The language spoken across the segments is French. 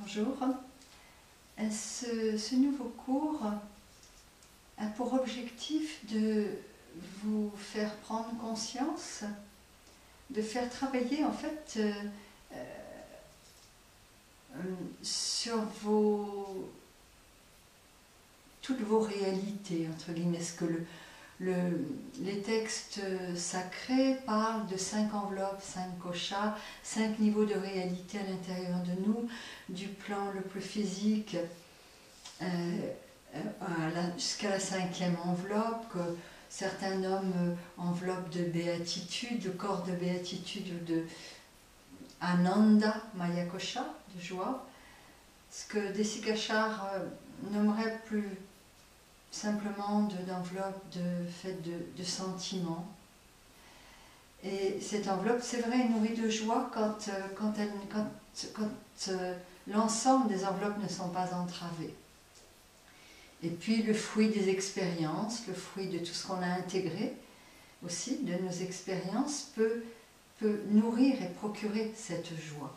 bonjour. Ce nouveau cours a pour objectif de vous faire prendre conscience, de faire travailler en fait sur toutes vos réalités, entre guillemets. Ce que les textes sacrés parlent de 5 enveloppes, 5 koshas, 5 niveaux de réalité à l'intérieur de nous, du plan le plus physique jusqu'à la 5e enveloppe, que certains nomment enveloppe de béatitude, de corps de béatitude ou de Ananda Maya Kosha, de joie, ce que Desikachar nommerait plus simplement d'enveloppe de sentiments. Et cette enveloppe, c'est vrai, est nourrie de joie quand l'ensemble des enveloppes ne sont pas entravées. Et puis le fruit des expériences, le fruit de tout ce qu'on a intégré aussi, de nos expériences, peut nourrir et procurer cette joie.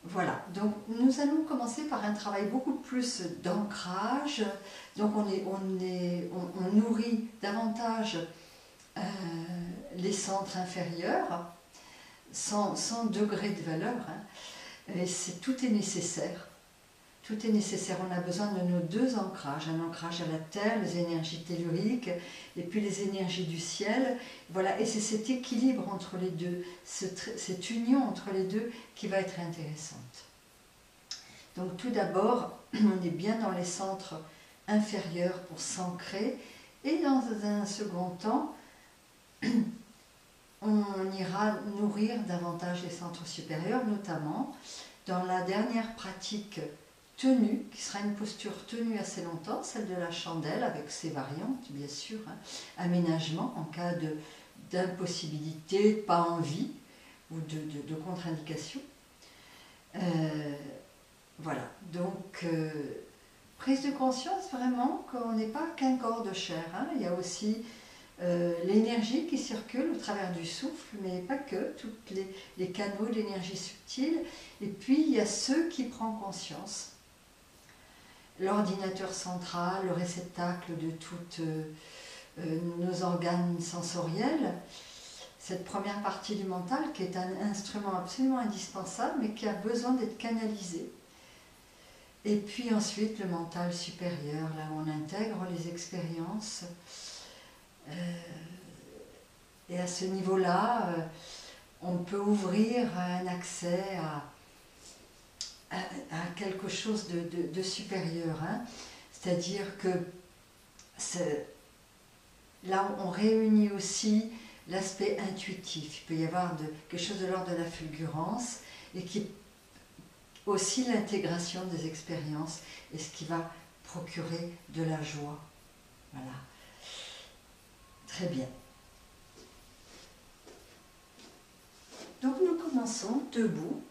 Voilà, donc nous allons commencer par un travail beaucoup plus d'ancrage. Donc on nourrit davantage les centres inférieurs, sans degré de valeur, hein. Et tout est nécessaire. Tout est nécessaire. On a besoin de nos deux ancrages, un ancrage à la terre, les énergies telluriques, et puis les énergies du ciel. Voilà, et c'est cet équilibre entre les deux, cette union entre les deux qui va être intéressante. Donc tout d'abord, on est bien dans les centres inférieurs pour s'ancrer, et dans un second temps, on ira nourrir davantage les centres supérieurs, notamment dans la dernière pratique tenue, qui sera une posture tenue assez longtemps, celle de la chandelle, avec ses variantes, bien sûr, hein, aménagement en cas d'impossibilité, de pas envie, ou de contre-indication. Voilà, donc prise de conscience vraiment qu'on n'est pas qu'un corps de chair, hein. Il y a aussi l'énergie qui circule au travers du souffle, mais pas que, tous les canaux d'énergie subtile. Et puis il y a ceux qui prennent conscience. L'ordinateur central, le réceptacle de tous nos organes sensoriels, cette première partie du mental qui est un instrument absolument indispensable mais qui a besoin d'être canalisé. Et puis ensuite le mental supérieur, là où on intègre les expériences. Et à ce niveau-là, on peut ouvrir un accès à quelque chose de supérieur, hein. C'est-à-dire que là on réunit aussi l'aspect intuitif. Il peut y avoir quelque chose de l'ordre de la fulgurance et qui aussi l'intégration des expériences et ce qui va procurer de la joie. Voilà. Très bien. Donc nous commençons debout.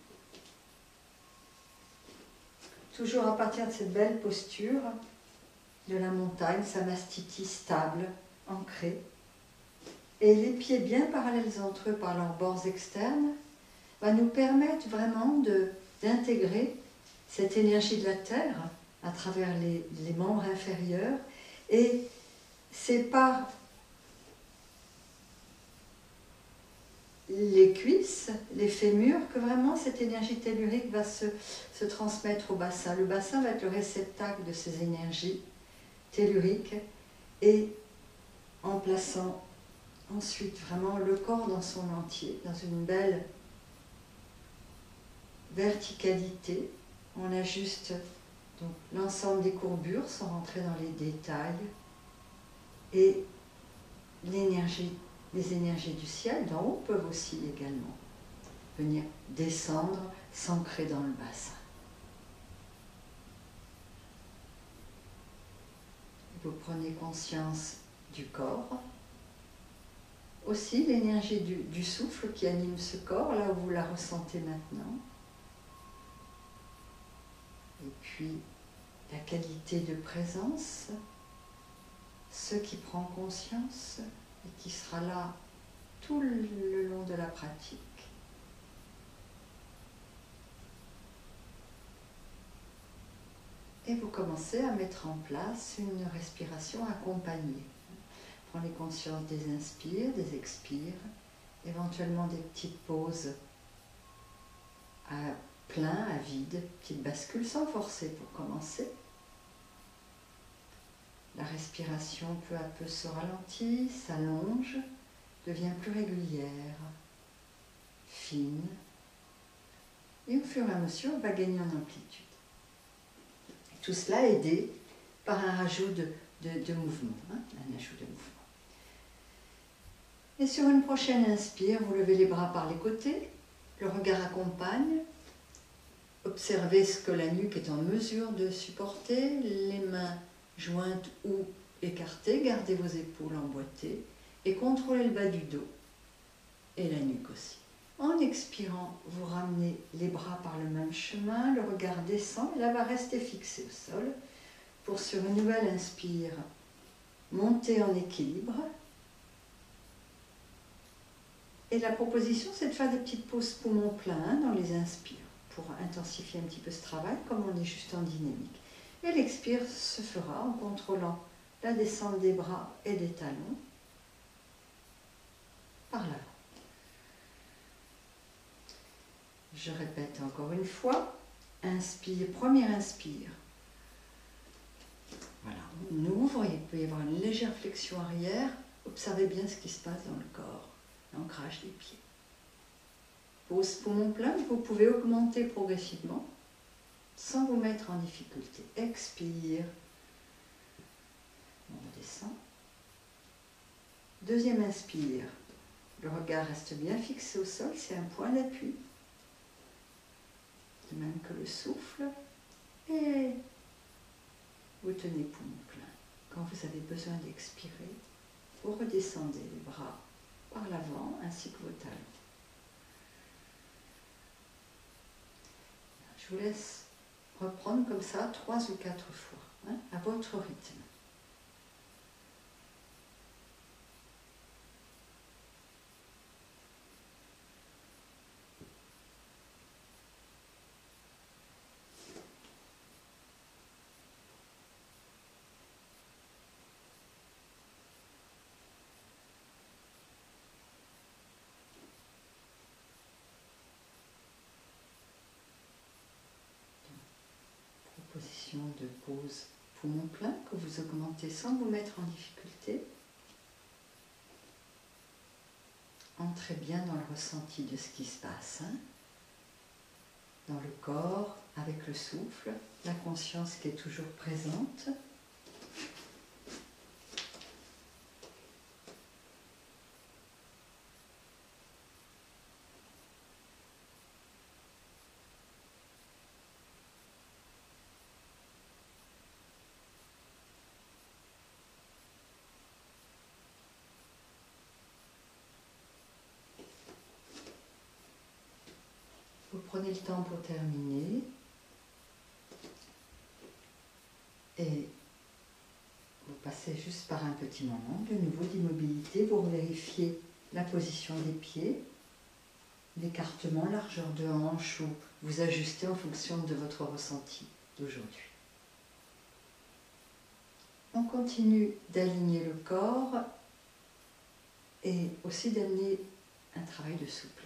Toujours à partir de cette belle posture de la montagne, samastiti stable, ancrée. Et les pieds bien parallèles entre eux par leurs bords externes va nous permettre vraiment d'intégrer cette énergie de la terre à travers les membres inférieurs. Et c'est par les cuisses, les fémurs, que vraiment cette énergie tellurique va se transmettre au bassin. Le bassin va être le réceptacle de ces énergies telluriques, et en plaçant ensuite vraiment le corps dans son entier, dans une belle verticalité, on ajuste donc l'ensemble des courbures sans rentrer dans les détails, et les énergies du ciel d'en haut peuvent aussi également venir descendre, s'ancrer dans le bassin. Vous prenez conscience du corps, aussi l'énergie du souffle qui anime ce corps, là où vous la ressentez maintenant. Et puis la qualité de présence, ce qui prend conscience et qui sera là tout le long de la pratique. Et vous commencez à mettre en place une respiration accompagnée. Prenez conscience des inspires, des expires, éventuellement des petites pauses à plein, à vide, petite bascule sans forcer pour commencer. La respiration peu à peu se ralentit, s'allonge, devient plus régulière, fine, et au fur et à mesure, elle va gagner en amplitude. Et tout cela aidé par un rajout de mouvement, un ajout de mouvement. Et sur une prochaine inspire, vous levez les bras par les côtés, le regard accompagne, observez ce que la nuque est en mesure de supporter, les mains jointes ou écartées, gardez vos épaules emboîtées et contrôlez le bas du dos et la nuque aussi. En expirant, vous ramenez les bras par le même chemin, le regard descend et là va rester fixé au sol. Pour sur une nouvelle inspire, monter en équilibre. Et la proposition, c'est de faire des petites pauses poumons pleins dans les inspires pour intensifier un petit peu ce travail, comme on est juste en dynamique. Et l'expire se fera en contrôlant la descente des bras et des talons par l'avant. Je répète encore une fois. Inspire, première inspire. Voilà, on ouvre, il peut y avoir une légère flexion arrière. Observez bien ce qui se passe dans le corps, l'ancrage des pieds. Pose poumon plein, vous pouvez augmenter progressivement sans vous mettre en difficulté. Expire. On redescend. Deuxième inspire. Le regard reste bien fixé au sol, c'est un point d'appui. De même que le souffle. Et vous tenez poumon plein. Quand vous avez besoin d'expirer, vous redescendez les bras par l'avant ainsi que vos talons. Je vous laisse reprendre comme ça 3 ou 4 fois, à votre rythme. Position de pause poumon plein que vous augmentez sans vous mettre en difficulté. Entrez bien dans le ressenti de ce qui se passe, dans le corps, avec le souffle, la conscience qui est toujours présente. Vous prenez le temps pour terminer et vous passez juste par un petit moment de nouveau d'immobilité. Vous vérifiez la position des pieds, l'écartement, largeur de hanche ou vous ajustez en fonction de votre ressenti d'aujourd'hui. On continue d'aligner le corps et aussi d'amener un travail de souplesse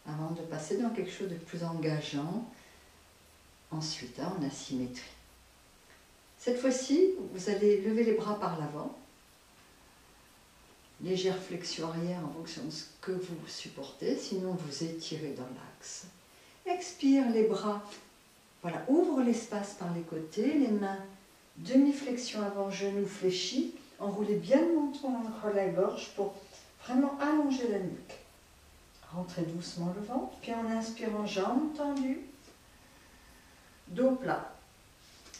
avant de passer dans quelque chose de plus engageant ensuite en asymétrie. Cette fois-ci, vous allez lever les bras par l'avant, légère flexion arrière en fonction de ce que vous supportez, sinon vous étirez dans l'axe. Expire les bras, voilà, ouvre l'espace par les côtés, les mains, demi-flexion avant, genou fléchi, enroulez bien le menton entre la gorge pour vraiment allonger la nuque. Rentrez doucement le ventre, puis en inspirant, jambes tendues, dos plat.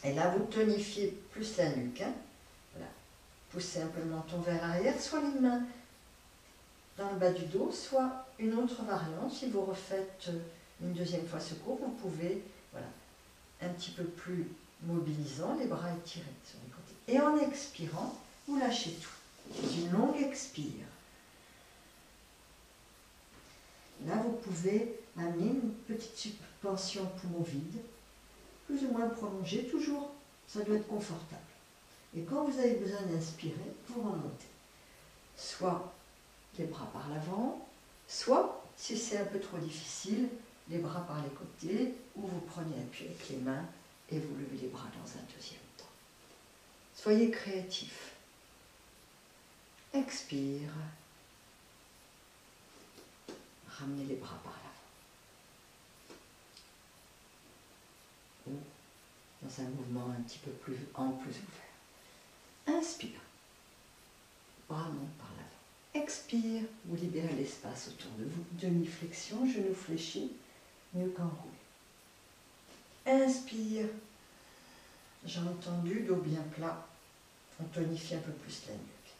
Et là, vous tonifiez plus la nuque. Voilà. Poussez un peu le menton vers l'arrière, soit les mains dans le bas du dos, soit une autre variante. Si vous refaites une deuxième fois ce cours, vous pouvez, voilà, un petit peu plus mobilisant, les bras étirés sur les côtés. Et en expirant, vous lâchez tout. C'est une longue expire. Là, vous pouvez amener une petite suspension poumon vide, plus ou moins prolongé, toujours, ça doit être confortable. Et quand vous avez besoin d'inspirer, vous remontez. Soit les bras par l'avant, soit, si c'est un peu trop difficile, les bras par les côtés, ou vous prenez appui avec les mains et vous levez les bras dans un deuxième temps. Soyez créatifs. Expire. Ramenez les bras par l'avant. Ou dans un mouvement un petit peu plus ouvert. Inspire. Bras montent par l'avant. Expire. Vous libérez l'espace autour de vous. Demi-flexion, genou fléchi, mieux qu'enroulé. Inspire. J'ai entendu, dos bien plat. On tonifie un peu plus la nuque.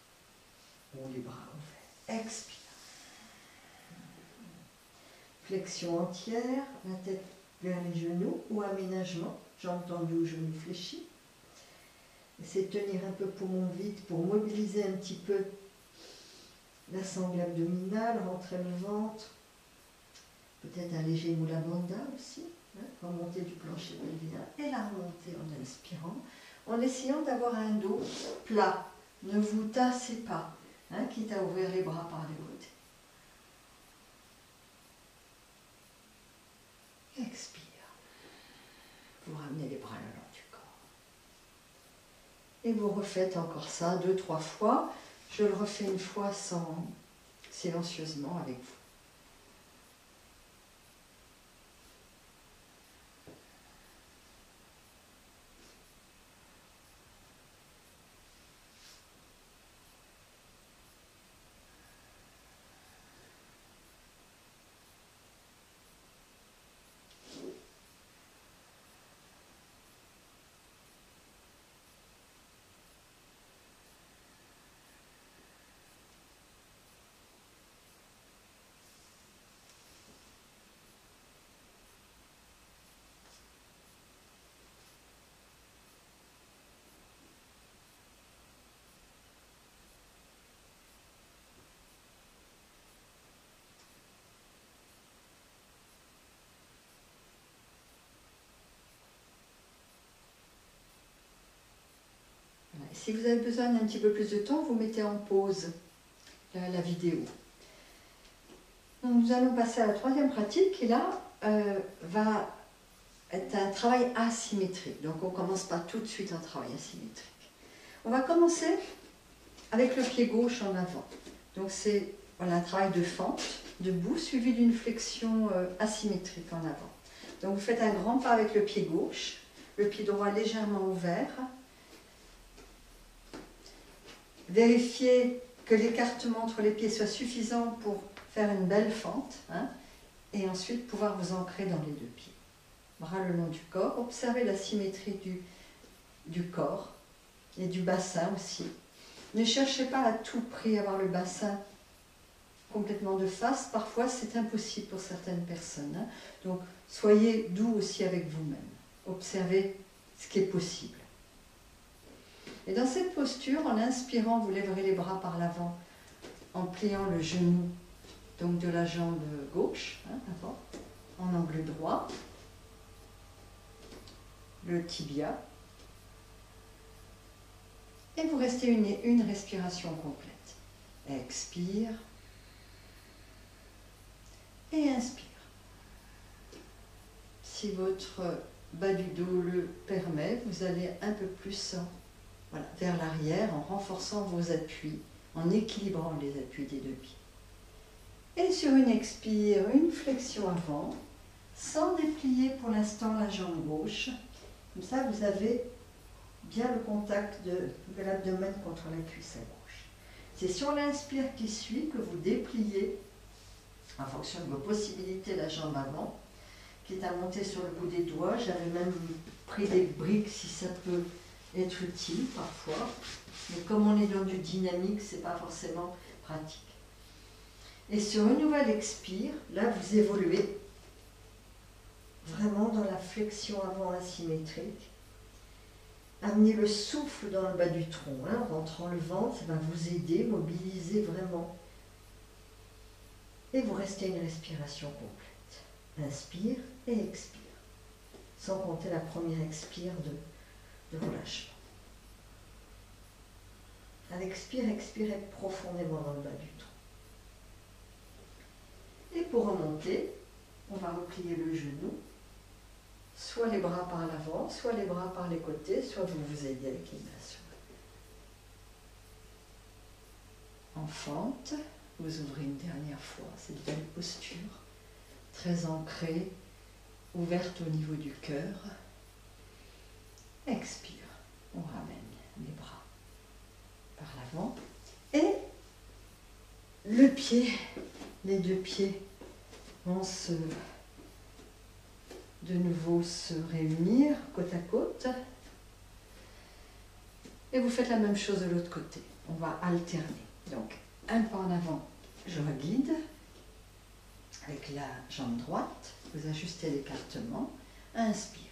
Ou les bras ouverts. Expire. Flexion entière, la tête vers les genoux ou aménagement. Jambes tendues ou genoux fléchis. Essayez de tenir un peu poumon vide pour mobiliser un petit peu la sangle abdominale, rentrer le ventre. Peut-être un léger moula bandha aussi. Remonter du plancher pelvien et la remonter en inspirant, en essayant d'avoir un dos plat. Ne vous tassez pas, quitte à ouvrir les bras par les côtés. Expire. Vous ramenez les bras le long du corps. Et vous refaites encore ça 2-3 fois. Je le refais une fois silencieusement avec vous. Si vous avez besoin d'un petit peu plus de temps, vous mettez en pause la vidéo. Donc, nous allons passer à la troisième pratique qui là va être un travail asymétrique. Donc on ne commence pas tout de suite un travail asymétrique. On va commencer avec le pied gauche en avant. Donc c'est un travail de fente, debout, suivi d'une flexion asymétrique en avant. Donc vous faites un grand pas avec le pied gauche, le pied droit légèrement ouvert. Vérifiez que l'écartement entre les pieds soit suffisant pour faire une belle fente, et ensuite pouvoir vous ancrer dans les deux pieds. Bras le long du corps, observez la symétrie du corps et du bassin aussi. Ne cherchez pas à tout prix à avoir le bassin complètement de face, parfois c'est impossible pour certaines personnes. Donc soyez doux aussi avec vous-même, observez ce qui est possible. Et dans cette posture, en inspirant, vous lèverez les bras par l'avant en pliant le genou donc de la jambe gauche, avant, en angle droit, le tibia, et vous restez une respiration complète. Expire et inspire. Si votre bas du dos le permet, vous allez un peu plus vers l'arrière en renforçant vos appuis, en équilibrant les appuis des deux pieds. Et sur une expire, une flexion avant, sans déplier pour l'instant la jambe gauche. Comme ça, vous avez bien le contact de l'abdomen contre la cuisse à gauche. C'est sur l'inspire qui suit que vous dépliez, en fonction de vos possibilités, la jambe avant, qui est à monter sur le bout des doigts. J'avais même pris des briques si ça peut être utile parfois. Mais comme on est dans du dynamique, ce n'est pas forcément pratique. Et sur une nouvelle expire, là vous évoluez vraiment dans la flexion avant asymétrique. Amenez le souffle dans le bas du tronc, rentrant le ventre, ça va vous aider, mobiliser vraiment. Et vous restez une respiration complète. Inspire et expire. sans compter la première expire de relâchement. À l'expire, expirez profondément dans le bas du tronc. Et pour remonter, on va replier le genou, soit les bras par l'avant, soit les bras par les côtés, soit vous vous aidez avec les mains sur le dos. En fente, vous ouvrez une dernière fois cette belle posture, très ancrée, ouverte au niveau du cœur. Expire, on ramène les bras par l'avant et le pied, les deux pieds vont de nouveau se réunir côte à côte et vous faites la même chose de l'autre côté. On va alterner. Donc un pas en avant, je reguide avec la jambe droite, vous ajustez l'écartement, inspire.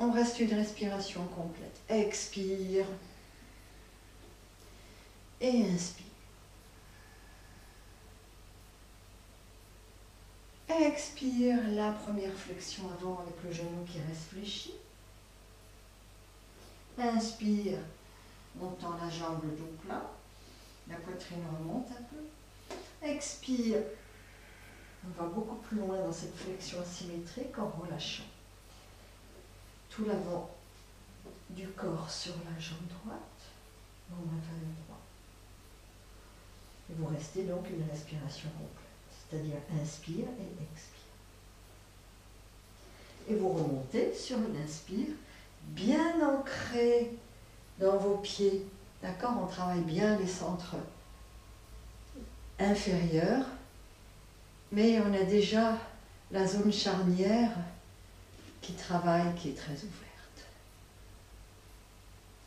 On reste une respiration complète. Expire et inspire. Expire, la première flexion avant avec le genou qui reste fléchi. Inspire, montant la jambe le dos plat. La poitrine remonte un peu. Expire. On va beaucoup plus loin dans cette flexion asymétrique en relâchant tout l'avant du corps sur la jambe droite, dans la famille droite. Et vous restez donc une respiration complète, c'est-à-dire inspire et expire. Et vous remontez sur l'inspire, bien ancré dans vos pieds. D'accord? On travaille bien les centres inférieurs, mais on a déjà la zone charnière qui travaille, qui est très ouverte.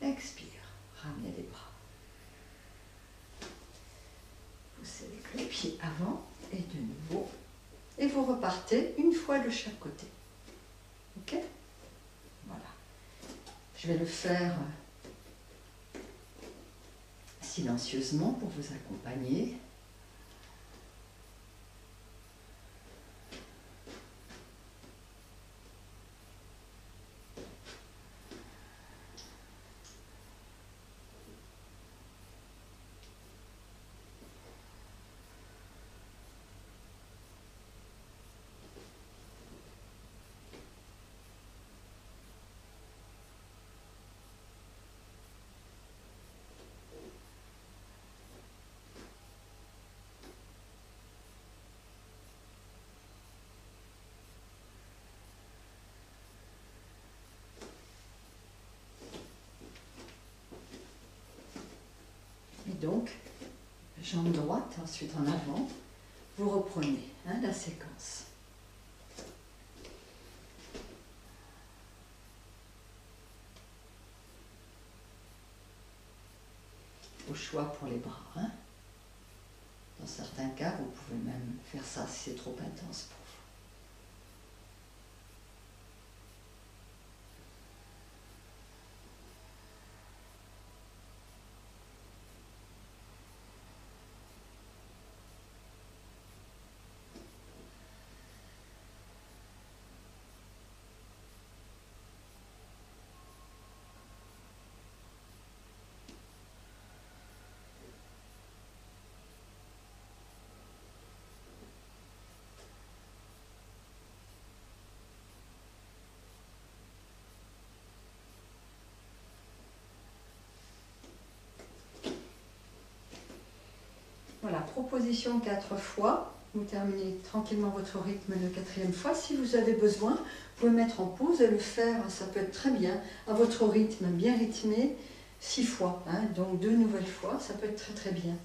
Expire, ramenez les bras. Poussez avec les pieds avant et de nouveau. Et vous repartez une fois de chaque côté. Ok? Voilà. Je vais le faire silencieusement pour vous accompagner. Donc, jambe droite, ensuite en avant, vous reprenez la séquence. Au choix pour les bras. Dans certains cas, vous pouvez même faire ça si c'est trop intense pour vous. Voilà, proposition 4 fois. Vous terminez tranquillement votre rythme la 4e fois. Si vous avez besoin, vous pouvez mettre en pause et le faire, ça peut être très bien, à votre rythme, bien rythmé, 6 fois. Donc 2 nouvelles fois, ça peut être très très bien.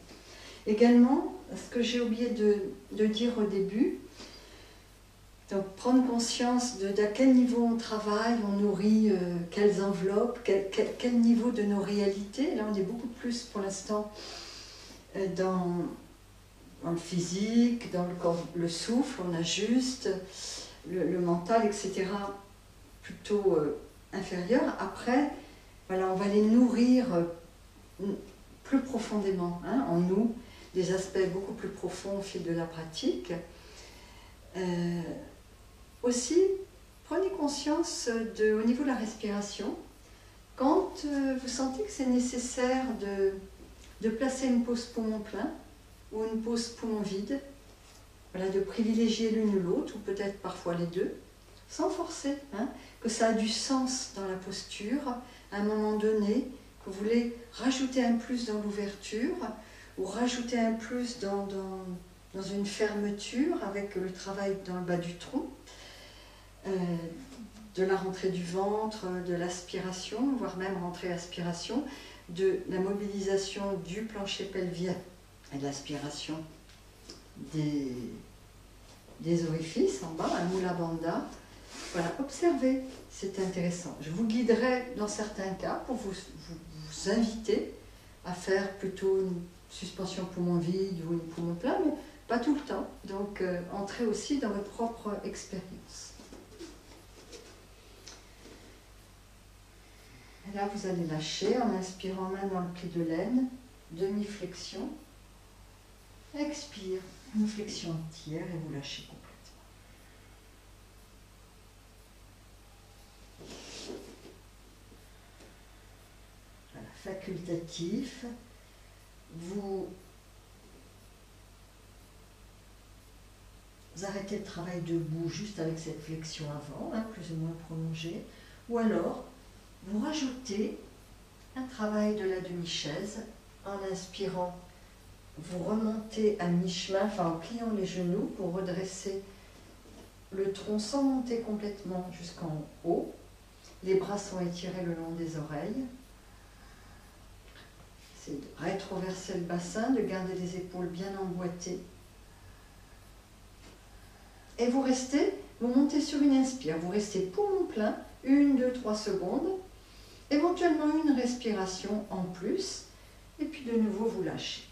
Également, ce que j'ai oublié de dire au début, donc prendre conscience d'à quel niveau on travaille, on nourrit quelles enveloppes, quel niveau de nos réalités. Là, on est beaucoup plus pour l'instant dans le physique, dans le corps, le souffle, on ajuste, le mental, etc. plutôt inférieur. Après, voilà, on va les nourrir plus profondément en nous, des aspects beaucoup plus profonds au fil de la pratique. Aussi, prenez conscience au niveau de la respiration, quand vous sentez que c'est nécessaire de placer une pause poumon plein ou une pause poumon vide, voilà, de privilégier l'une ou l'autre, ou peut-être parfois les deux, sans forcer, hein, que ça a du sens dans la posture, à un moment donné, que vous voulez rajouter un plus dans l'ouverture, ou rajouter un plus dans une fermeture, avec le travail dans le bas du tronc, de la rentrée du ventre, de l'aspiration, voire même rentrée-aspiration, de la mobilisation du plancher pelvien et de l'aspiration des orifices en bas, un Mula Bandha. Voilà, observez, c'est intéressant. Je vous guiderai dans certains cas pour vous inviter à faire plutôt une suspension poumon vide ou une poumon plein, mais pas tout le temps. Donc, entrez aussi dans votre propre expérience. Et là, vous allez lâcher en inspirant main dans le pli de l'aine, demi-flexion. Expire, une flexion entière et vous lâchez complètement. Voilà, facultatif. Vous arrêtez le travail debout juste avec cette flexion avant, hein, plus ou moins prolongée, ou alors vous rajoutez un travail de la demi-chaise en inspirant. Vous remontez à mi-chemin, enfin en pliant les genoux pour redresser le tronc sans monter complètement jusqu'en haut. Les bras sont étirés le long des oreilles. C'est de rétroverser le bassin, de garder les épaules bien emboîtées. Et vous montez sur une inspire, vous restez poumon plein, 1, 2, 3 secondes, éventuellement une respiration en plus, et puis de nouveau vous lâchez.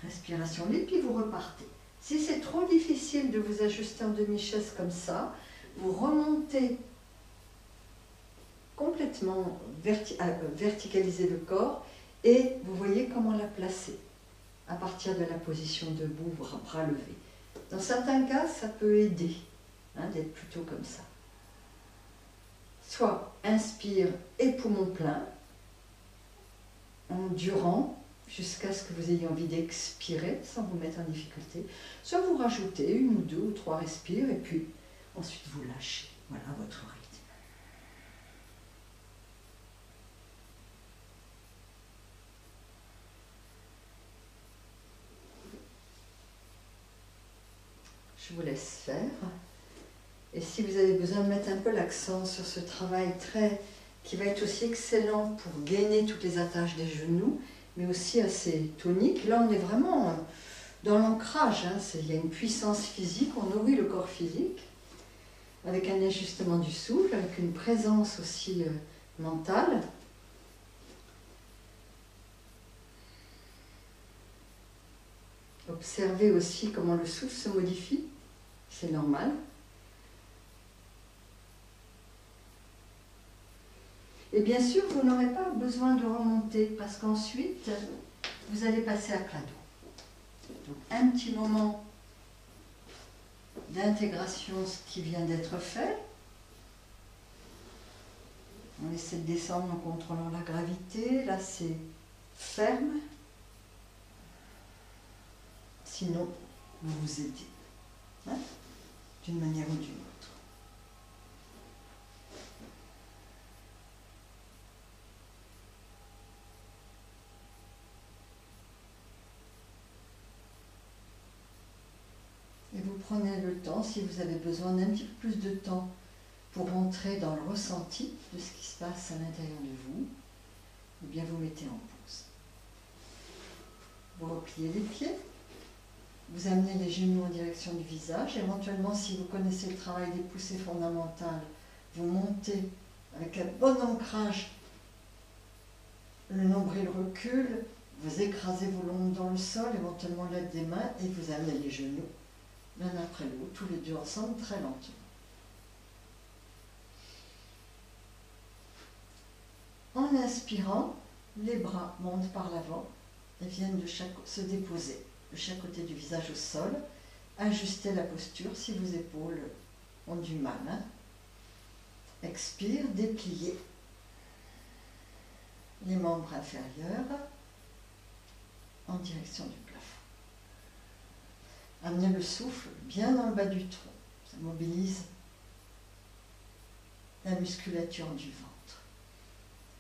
Respiration libre, puis vous repartez. Si c'est trop difficile de vous ajuster en demi-chaise comme ça, vous remontez complètement, verticaliser le corps, et vous voyez comment la placer à partir de la position debout, bras levés. Dans certains cas, ça peut aider, hein, d'être plutôt comme ça. Soit inspire et poumon plein, endurant, jusqu'à ce que vous ayez envie d'expirer sans vous mettre en difficulté. Soit vous rajoutez 1 ou 2 ou 3 respires et puis ensuite vous lâchez. Voilà votre rythme. Je vous laisse faire. Et si vous avez besoin de mettre un peu l'accent sur ce travail qui va être aussi excellent pour gainer toutes les attaches des genoux, mais aussi assez tonique. Là, on est vraiment dans l'ancrage. Hein. Il y a une puissance physique, on nourrit le corps physique, avec un ajustement du souffle, avec une présence aussi mentale. Observez aussi comment le souffle se modifie, c'est normal. Et bien sûr, vous n'aurez pas besoin de remonter parce qu'ensuite, vous allez passer à plat dos. Donc, un petit moment d'intégration, ce qui vient d'être fait. On essaie de descendre en contrôlant la gravité. Là, c'est ferme. Sinon, vous vous aidez, hein, d'une manière ou d'une autre. Et vous prenez le temps, si vous avez besoin d'un petit peu plus de temps pour entrer dans le ressenti de ce qui se passe à l'intérieur de vous, eh bien vous mettez en pause. Vous repliez les pieds, vous amenez les genoux en direction du visage. Éventuellement, si vous connaissez le travail des poussées fondamentales, vous montez avec un bon ancrage, le nombril recule, vous écrasez vos lombes dans le sol, éventuellement l'aide des mains, et vous amenez les genoux l'un après l'autre, tous les deux ensemble, très lentement. En inspirant, les bras montent par l'avant et viennent se déposer de chaque côté du visage au sol. Ajustez la posture si vos épaules ont du mal. Hein. Expire, dépliez les membres inférieurs en direction du plafond. Amenez le souffle bien dans le bas du tronc. Ça mobilise la musculature du ventre.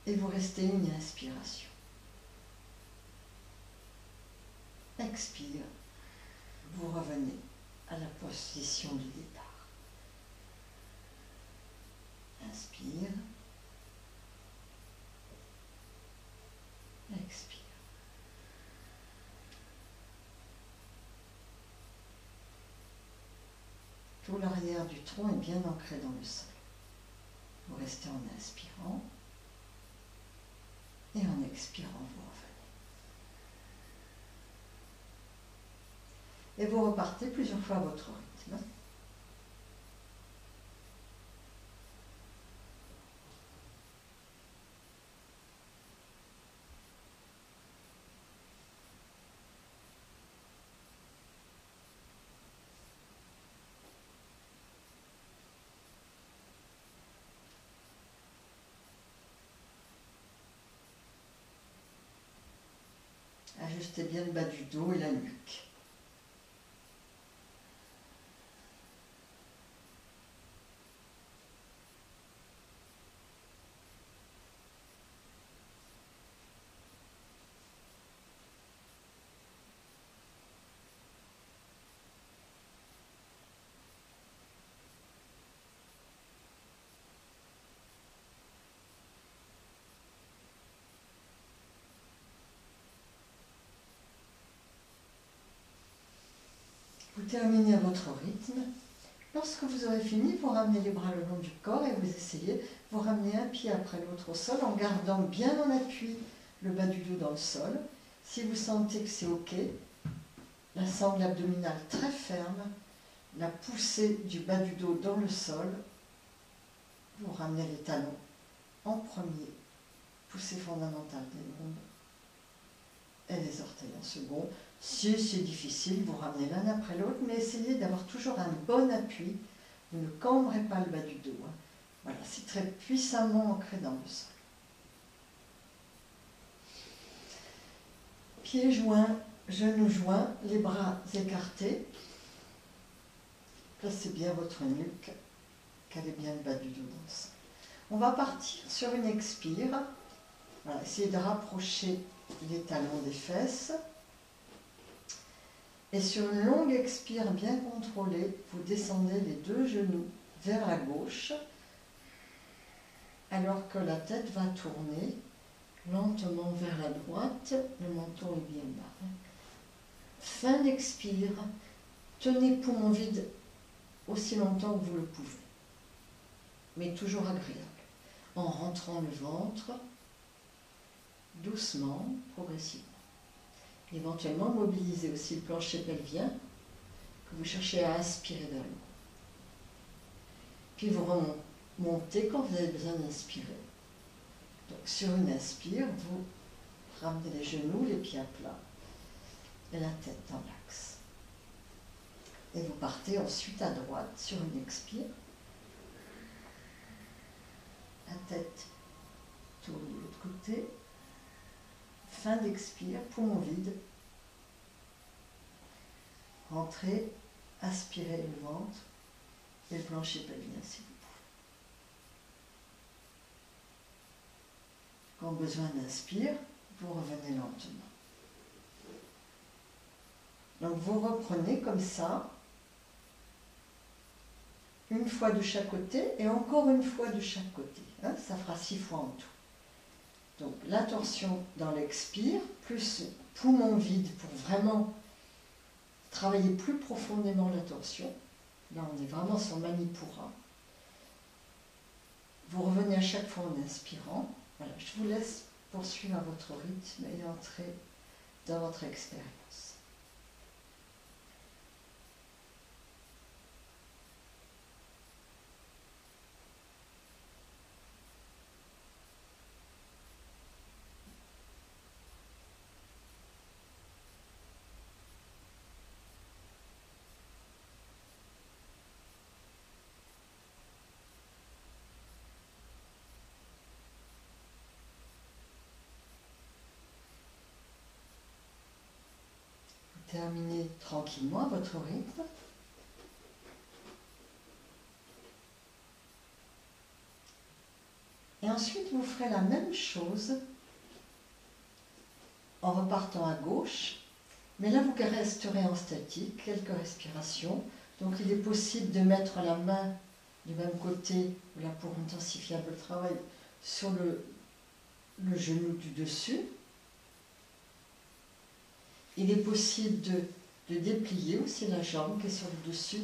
Et vous restez une inspiration. Expire. Vous revenez à la position du départ. Inspire. Expire. Tout l'arrière du tronc est bien ancré dans le sol. Vous restez en inspirant et en expirant, vous revenez. Et vous repartez plusieurs fois à votre rythme. Ajustez bien le bas du dos et la nuque. Vous terminez à votre rythme. Lorsque vous aurez fini, vous ramenez les bras le long du corps et vous essayez, vous ramenez un pied après l'autre au sol en gardant bien en appui le bas du dos dans le sol. Si vous sentez que c'est OK, la sangle abdominale très ferme, la poussée du bas du dos dans le sol, vous ramenez les talons en premier, poussée fondamentale des jambes et les orteils en second. Si c'est difficile, vous ramenez l'un après l'autre, mais essayez d'avoir toujours un bon appui. Vous ne cambrez pas le bas du dos. Hein. Voilà, c'est très puissamment ancré dans le sol. Pieds joints, genoux joints, les bras écartés. Placez bien votre nuque, calez bien le bas du dos dans le sol. On va partir sur une expire. Voilà, essayez de rapprocher les talons des fesses. Et sur une longue expire bien contrôlée, vous descendez les deux genoux vers la gauche, alors que la tête va tourner lentement vers la droite, le menton est bien bas. Fin d'expire, tenez poumon vide aussi longtemps que vous le pouvez, mais toujours agréable, en rentrant le ventre, doucement, progressivement. Éventuellement, mobilisez aussi le plancher pelvien que vous cherchez à aspirer vers le haut. Puis vous remontez quand vous avez besoin d'inspirer. Donc sur une inspire, vous ramenez les genoux, les pieds à plat et la tête dans l'axe. Et vous partez ensuite à droite sur une expire. La tête tourne de l'autre côté. Fin d'expire, poumon vide. Rentrez, aspirez le ventre et le plancher pelvien si vous pouvez. Quand besoin d'inspire, vous revenez lentement. Donc vous reprenez comme ça, une fois de chaque côté et encore une fois de chaque côté. Hein, ça fera 6 fois en tout. Donc la torsion dans l'expire, plus poumon vide pour vraiment travailler plus profondément la torsion. Là on est vraiment sur Manipura. Vous revenez à chaque fois en inspirant. Voilà, je vous laisse poursuivre à votre rythme et entrer dans votre expérience. terminez tranquillement à votre rythme. Et ensuite, vous ferez la même chose en repartant à gauche. Mais là, vous resterez en statique, quelques respirations. Donc, il est possible de mettre la main du même côté, là pour intensifier un peu le travail, sur le genou du dessus. Il est possible de déplier aussi la jambe qui est sur le dessus,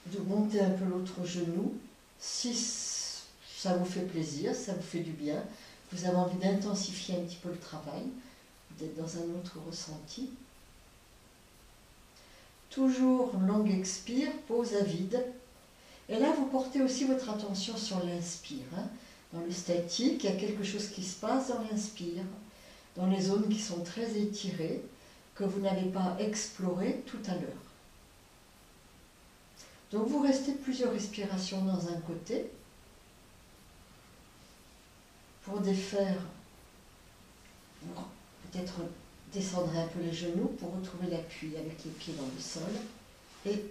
de monter un peu l'autre genou, si ça vous fait plaisir, ça vous fait du bien, vous avez envie d'intensifier un petit peu le travail, d'être dans un autre ressenti. Toujours longue expire, pause à vide. Et là, vous portez aussi votre attention sur l'inspire. Dans le statique, il y a quelque chose qui se passe dans l'inspire, dans les zones qui sont très étirées, que vous n'avez pas explorées tout à l'heure. Donc vous restez plusieurs respirations dans un côté. Pour défaire, vous peut-être descendrez un peu les genoux pour retrouver l'appui avec les pieds dans le sol et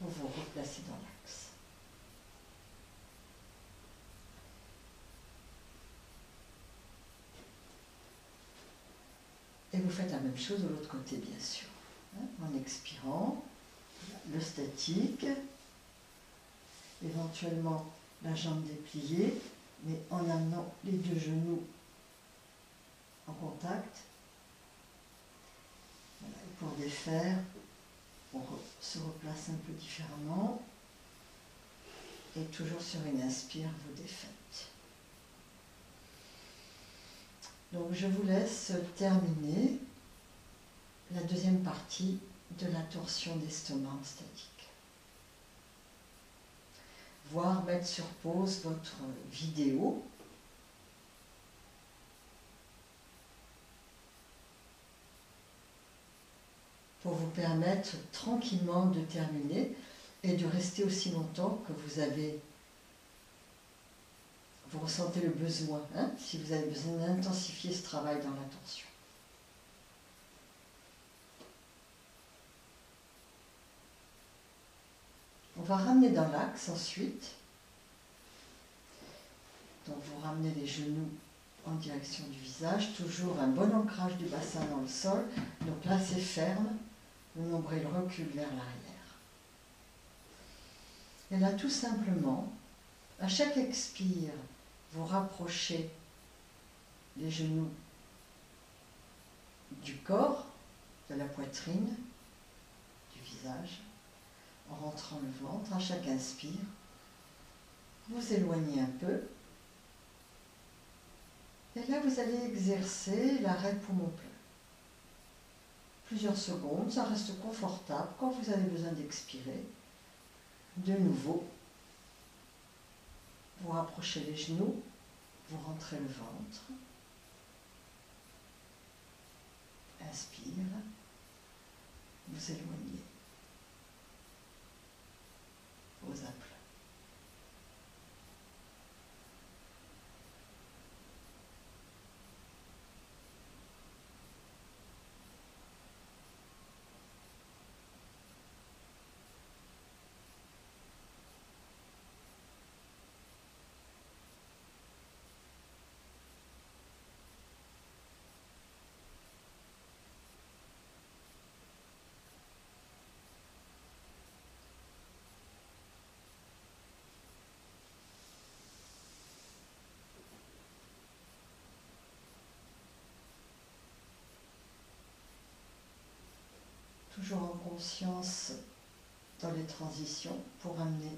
vous vous replacez dans l'axe. Et vous faites la même chose de l'autre côté, bien sûr. En expirant, le statique, éventuellement la jambe dépliée, mais en amenant les deux genoux en contact. Voilà. Et pour défaire, on se replace un peu différemment. Et toujours sur une inspire, vous défaites. Donc je vous laisse terminer la deuxième partie de la torsion d'estomac en statique. Voire mettre sur pause votre vidéo. Pour vous permettre tranquillement de terminer et de rester aussi longtemps que vous ressentez le besoin, si vous avez besoin d'intensifier ce travail dans l'attention. On va ramener dans l'axe ensuite. Donc vous ramenez les genoux en direction du visage, toujours un bon ancrage du bassin dans le sol. Donc là c'est ferme, le nombril recule vers l'arrière. Et là tout simplement, à chaque expire, vous rapprochez les genoux du corps, de la poitrine, du visage, en rentrant le ventre. À chaque inspire, vous éloignez un peu. Et là, vous allez exercer l'arrêt poumon plein. Plusieurs secondes, ça reste confortable. Quand vous avez besoin d'expirer, de nouveau, vous rapprochez les genoux, vous rentrez le ventre. Inspire, vous éloignez vos aplats. Toujours en conscience dans les transitions pour amener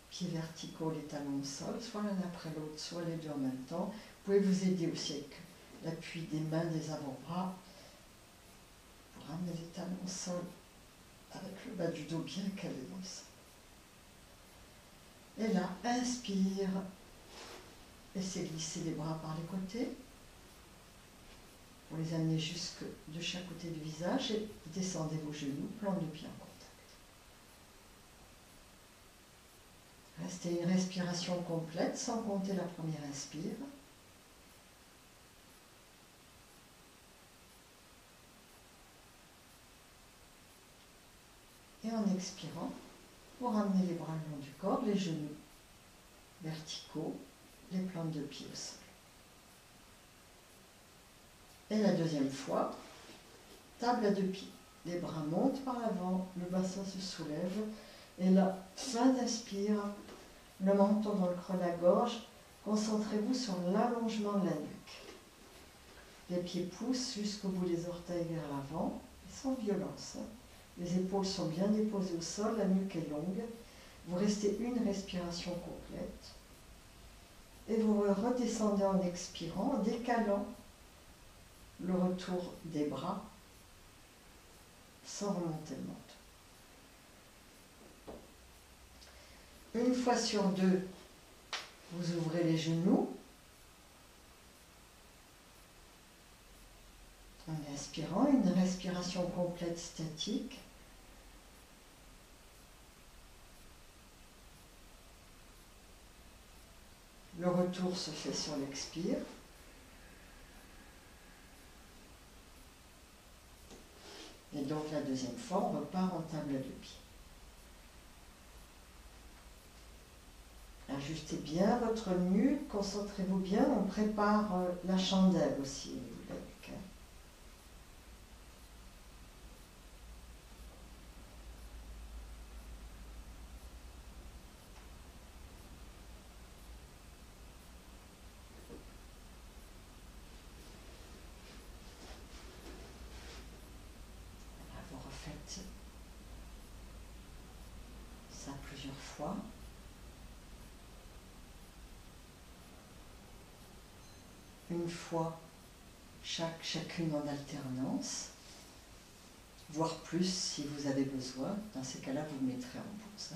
pieds verticaux, les talons au sol, soit l'un après l'autre, soit les deux en même temps. Vous pouvez vous aider aussi avec l'appui des mains, des avant-bras, pour amener les talons au sol avec le bas du dos bien calé dans le sol. Et là, inspire, laissez glisser les bras par les côtés. Vous les amenez jusque de chaque côté du visage et descendez vos genoux, plante de pied en contact. Restez une respiration complète sans compter la première inspire. expirant, vous ramenez les bras le long du corps, les genoux verticaux, les plantes de pied au sol. Et la deuxième fois, table à 2 pieds. Les bras montent par l'avant, le bassin se soulève. Et là, fin d'inspire, le menton dans le creux de la gorge. Concentrez-vous sur l'allongement de la nuque. Les pieds poussent jusqu'au bout des orteils vers l'avant, sans violence. Les épaules sont bien déposées au sol, la nuque est longue. Vous restez une respiration complète. Et vous redescendez en expirant, en décalant le retour des bras sans remonter le menton. Une fois sur 2, vous ouvrez les genoux en inspirant, une respiration complète statique. Le retour se fait sur l'expire. Et donc la deuxième fois, on repart en table à 2 pieds. Ajustez bien votre nuque, concentrez-vous bien, on prépare la chandelle aussi au niveau de la nuque. Voilà, vous refaites ça plusieurs fois. Une fois chacune en alternance, voire plus si vous avez besoin. Dans ces cas-là, vous le mettrez en pause.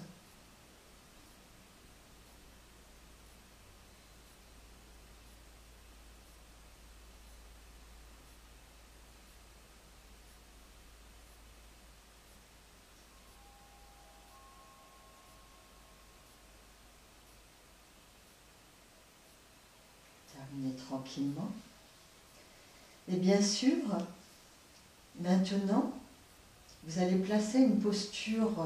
Terminez tranquillement. Et bien sûr, maintenant, vous allez placer une posture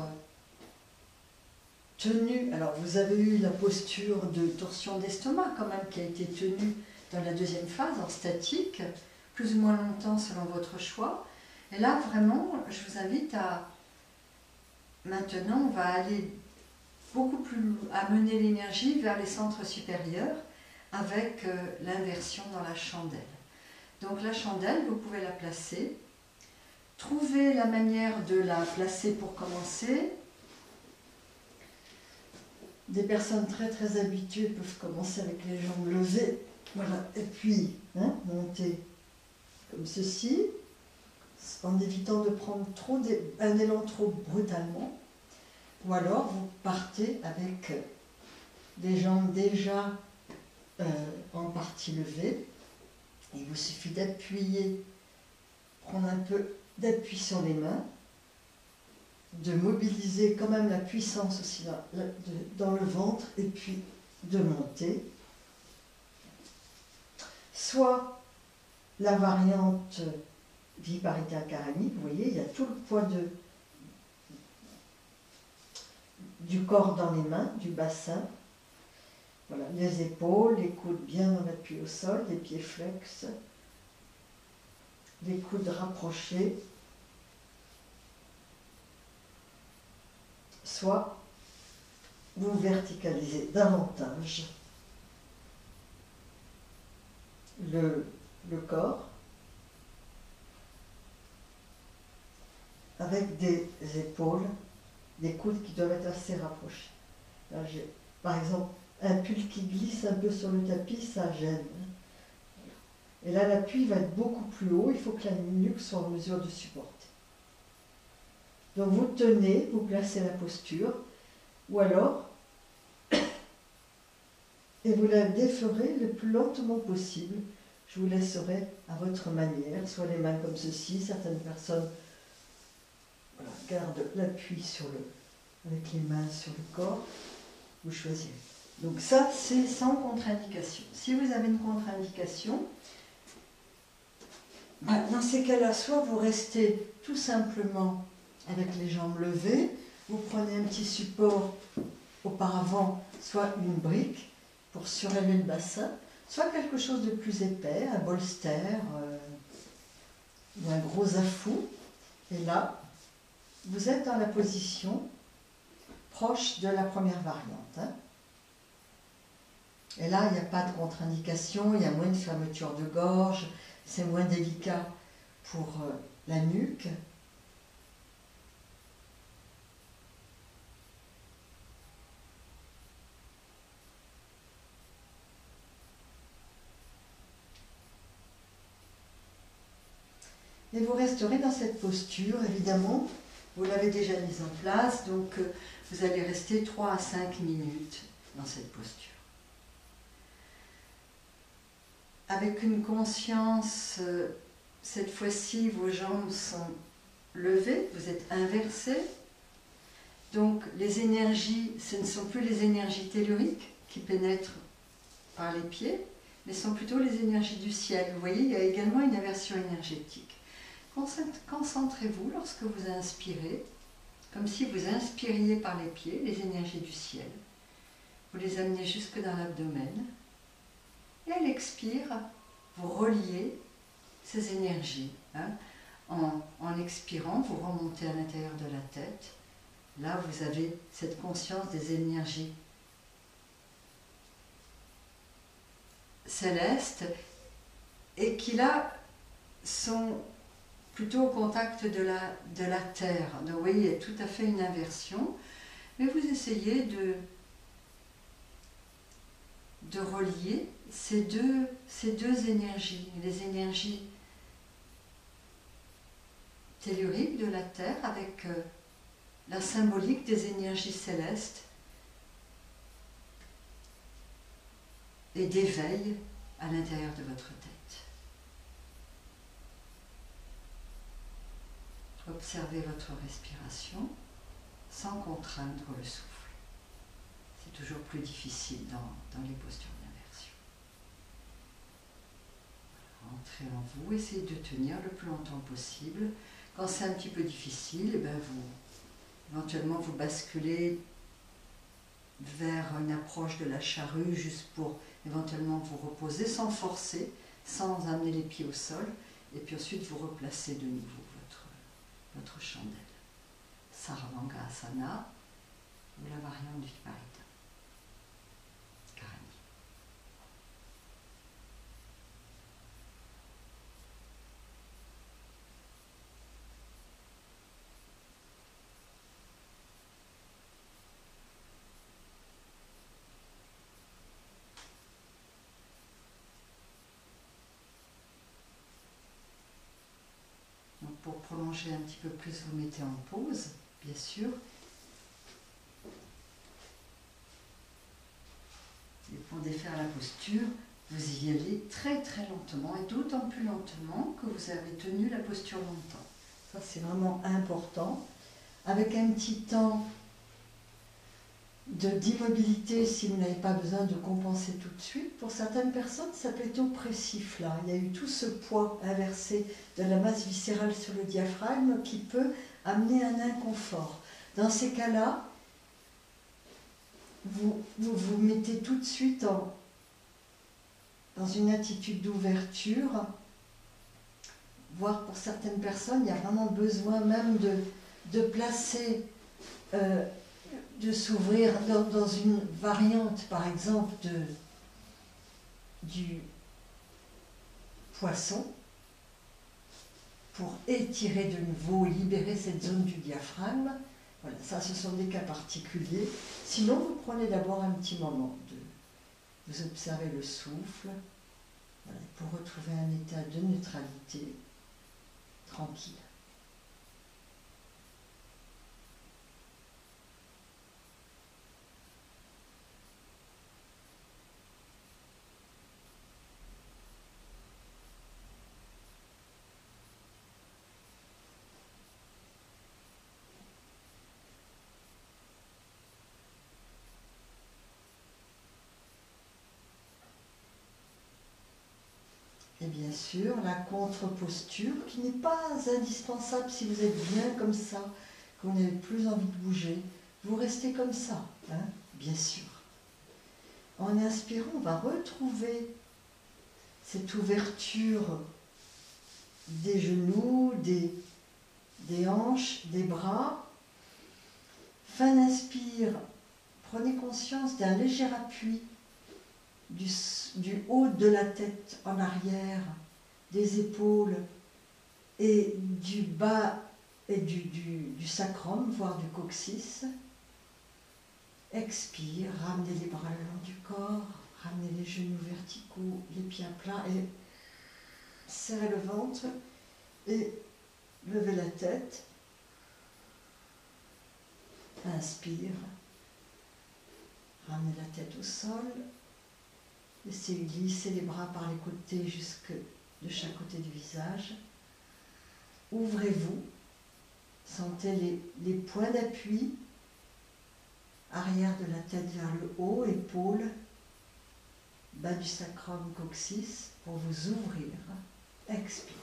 tenue. Alors, vous avez eu la posture de torsion d'estomac quand même qui a été tenue dans la deuxième phase, en statique, plus ou moins longtemps selon votre choix. Et là, vraiment, je vous invite à... Maintenant, on va aller beaucoup plus... à mener l'énergie vers les centres supérieurs avec l'inversion dans la chandelle. Donc la chandelle, vous pouvez la placer. Trouvez la manière de la placer pour commencer. Des personnes très très habituées peuvent commencer avec les jambes levées. Voilà. Et puis, monter comme ceci, en évitant de prendre un élan trop brutalement. Ou alors, vous partez avec des jambes déjà en partie levée. Il vous suffit d'appuyer, prendre un peu d'appui sur les mains, de mobiliser quand même la puissance aussi dans le ventre et puis de monter. Soit la variante Viparita Karani, vous voyez, il y a tout le poids du corps dans les mains, du bassin. Voilà, les épaules, les coudes bien en appui au sol, les pieds flex, les coudes rapprochés. Soit vous verticalisez davantage le corps avec des épaules, des coudes qui doivent être assez rapprochés. Là, j'ai, par exemple, un pull qui glisse un peu sur le tapis, ça gêne. Et là, l'appui va être beaucoup plus haut, il faut que la nuque soit en mesure de supporter. Donc vous tenez, vous placez la posture, ou alors, et vous la déferez le plus lentement possible. Je vous laisserai à votre manière, soit les mains comme ceci, certaines personnes gardent l'appui avec les mains sur le corps, vous choisirez. Donc ça, c'est sans contre-indication. Si vous avez une contre-indication, dans ces cas-là, soit vous restez tout simplement avec les jambes levées, vous prenez un petit support, auparavant, soit une brique pour surélever le bassin, soit quelque chose de plus épais, un bolster ou un gros affou. Et là, vous êtes dans la position proche de la première variante. Hein. Et là, il n'y a pas de contre-indication, il y a moins de fermeture de gorge, c'est moins délicat pour la nuque. Et vous resterez dans cette posture, évidemment, vous l'avez déjà mise en place, donc vous allez rester 3 à 5 minutes dans cette posture. Avec une conscience, cette fois-ci, vos jambes sont levées, vous êtes inversés. Donc les énergies, ce ne sont plus les énergies telluriques qui pénètrent par les pieds, mais sont plutôt les énergies du ciel. Vous voyez, il y a également une inversion énergétique. Concentrez-vous lorsque vous inspirez, comme si vous inspiriez par les pieds, les énergies du ciel. Vous les amenez jusque dans l'abdomen. Et à l'expire, vous reliez ces énergies. Hein. En expirant, vous remontez à l'intérieur de la tête. Là, vous avez cette conscience des énergies célestes et qui là sont plutôt au contact de la terre. Donc vous voyez, il y a tout à fait une inversion, mais vous essayez de relier ces deux énergies, les énergies telluriques de la terre avec la symbolique des énergies célestes et d'éveil à l'intérieur de votre tête. Observez votre respiration sans contraindre le souffle. C'est toujours plus difficile dans les postures d'inversion. Entrez en vous, essayez de tenir le plus longtemps possible. Quand c'est un petit peu difficile, éventuellement vous basculez vers une approche de la charrue juste pour éventuellement vous reposer sans forcer, sans amener les pieds au sol, et puis ensuite vous replacez de nouveau votre chandelle. Sarvangasana ou la variante du Viparita. Karani. Pour prolonger un petit peu plus, vous mettez en pause, bien sûr. Et pour défaire la posture, vous y allez très très lentement, et d'autant plus lentement que vous avez tenu la posture longtemps. Ça, c'est vraiment important. Avec un petit temps d'immobilité, si vous n'avez pas besoin de compenser tout de suite, pour certaines personnes, ça peut être oppressif là. Il y a eu tout ce poids inversé de la masse viscérale sur le diaphragme qui peut amener un inconfort. Dans ces cas-là, vous mettez tout de suite dans une attitude d'ouverture, voire pour certaines personnes, il y a vraiment besoin même de placer, de s'ouvrir dans une variante, par exemple, du poisson, pour étirer de nouveau et libérer cette zone du diaphragme. Voilà, ça, ce sont des cas particuliers. Sinon, vous prenez d'abord un petit moment vous observez le souffle, voilà, pour retrouver un état de neutralité tranquille. Et bien sûr, la contre-posture, qui n'est pas indispensable si vous êtes bien comme ça, que que vous n'avez plus envie de bouger, vous restez comme ça, hein, bien sûr. En inspirant, on va retrouver cette ouverture des genoux, des hanches, des bras. Fin d'inspire, prenez conscience d'un léger appui du haut de la tête en arrière, des épaules et du bas et du sacrum, voire du coccyx. Expire, ramenez les bras le long du corps, ramenez les genoux verticaux, les pieds à plat et serrez le ventre et levez la tête. Inspire, ramenez la tête au sol, laissez glisser les bras par les côtés jusque de chaque côté du visage. Ouvrez-vous, sentez les points d'appui, arrière de la tête vers le haut, épaules, bas du sacrum, coccyx, pour vous ouvrir. Expire.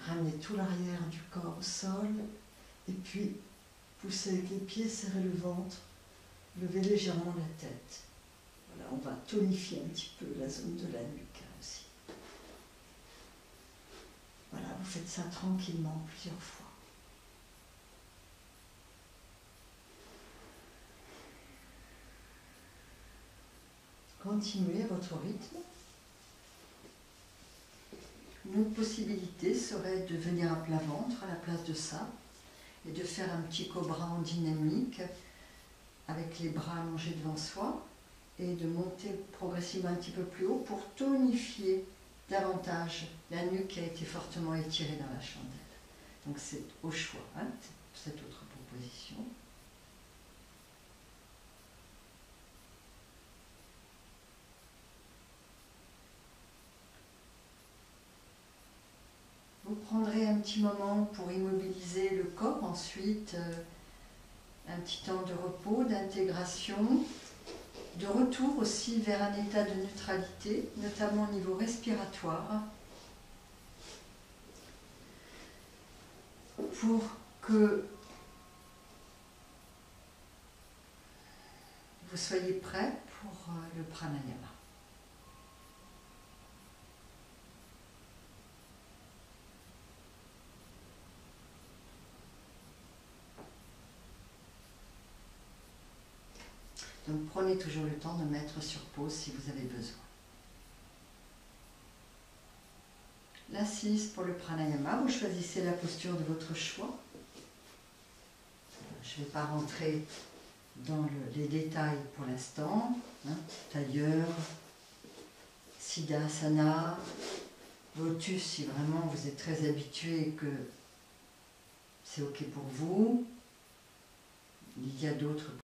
Ramenez tout l'arrière du corps au sol, et puis poussez avec les pieds, serrez le ventre, levez légèrement la tête. Voilà, on va tonifier un petit peu la zone de la nuque aussi. Voilà, vous faites ça tranquillement plusieurs fois. Continuez à votre rythme. Une autre possibilité serait de venir à plat ventre à la place de ça et de faire un petit cobra en dynamique avec les bras allongés devant soi et de monter progressivement un petit peu plus haut pour tonifier davantage la nuque qui a été fortement étirée dans la chandelle. Donc c'est au choix, hein, cette autre proposition. Vous prendrez un petit moment pour immobiliser le corps, ensuite un petit temps de repos, d'intégration, de retour aussi vers un état de neutralité, notamment au niveau respiratoire, pour que vous soyez prêts pour le pranayama. Donc prenez toujours le temps de mettre sur pause si vous avez besoin. L'assise pour le pranayama, vous choisissez la posture de votre choix. Je ne vais pas rentrer dans les détails pour l'instant. Hein, tailleur, siddhasana, lotus si vraiment vous êtes très habitué et que c'est ok pour vous. Il y a d'autres